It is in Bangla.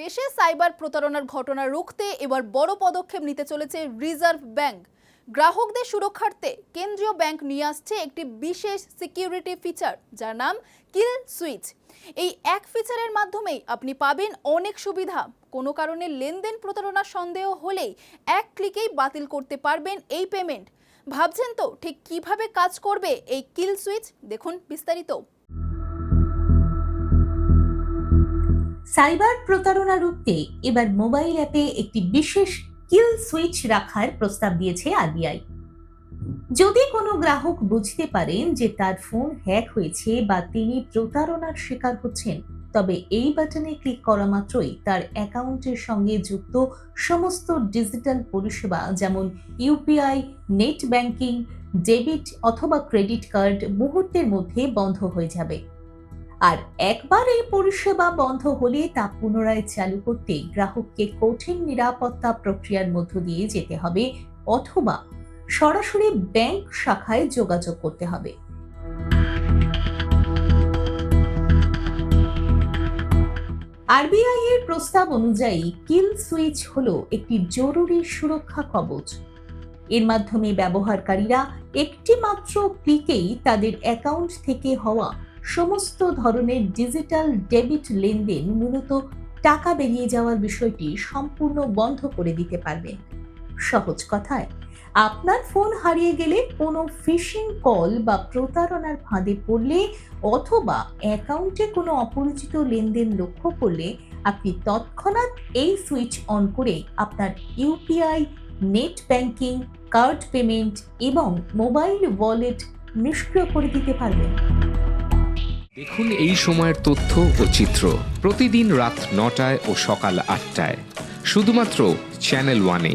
দেশে সাইবার প্রতারণার ঘটনা রুখতে এবার বড় পদক্ষেপ নিতে চলেছে রিজার্ভ ব্যাংক। গ্রাহকদের সুরক্ষার্থে কেন্দ্রীয় ব্যাংক নিয়ে আসছে একটি বিশেষ সিকিউরিটি ফিচার, যার নাম কিল সুইচ। এই এক ফিচারের মাধ্যমেই আপনি পাবেন অনেক সুবিধা। কোনো কারণে লেনদেন প্রতারণার সন্দেহ হলেই এক ক্লিকেই বাতিল করতে পারবেন এই পেমেন্ট। ভাবছেন তো ঠিক কিভাবে কাজ করবে এই কিল সুইচ? দেখুন বিস্তারিত। সাইবার প্রতারণা রুখতে এবার মোবাইল অ্যাপে একটি বিশেষ কিল সুইচ রাখার প্রস্তাব দিয়েছে আরবিআই। যদি কোনো গ্রাহক বুঝতে পারেন যে তার ফোন হ্যাক হয়েছে বা তিনি প্রতারণার শিকার হচ্ছেন, তবে এই বাটনে ক্লিক করা মাত্রই তার অ্যাকাউন্টের সঙ্গে যুক্ত সমস্ত ডিজিটাল পরিষেবা যেমন ইউপিআই, নেট ব্যাংকিং, ডেবিট অথবা ক্রেডিট কার্ড মুহূর্তের মধ্যে বন্ধ হয়ে যাবে। আর একবার এই পরিষেবা বন্ধ হলে তা পুনরায় চালু করতে গ্রাহককে কঠিন নিরাপত্তা প্রক্রিয়ার মধ্য দিয়ে যেতে হবে অথবা সরাসরি ব্যাংক শাখায় যোগাযোগ করতে হবে। আরবিআই এর প্রস্তাব অনুযায়ী কিল সুইচ হলো একটি জরুরি সুরক্ষা কবচ। এর মাধ্যমে ব্যবহারকারীরা একটি মাত্র ক্লিকেই তাদের অ্যাকাউন্ট থেকে হওয়া সমস্ত ধরনের ডিজিটাল ডেবিট লেনদেন, মূলত টাকা বেরিয়ে যাওয়ার বিষয়টি সম্পূর্ণ বন্ধ করে দিতে পারবেন। সহজ কথায়, আপনার ফোন হারিয়ে গেলে, কোনো ফিশিং কল বা প্রতারণার ফাঁদে পড়লে অথবা অ্যাকাউন্টে কোনো অপরিচিত লেনদেন লক্ষ্য করলে আপনি তৎক্ষণাৎ এই সুইচ অন করে আপনার UPI, net banking, card payment এবং মোবাইল ওয়ালেট নিষ্ক্রিয় করে দিতে পারবেন। দেখুন এই সময়ের তথ্য ও চিত্র প্রতিদিন রাত ৯টায় ও সকাল ৮টায় শুধুমাত্র চ্যানেল ওয়ানে।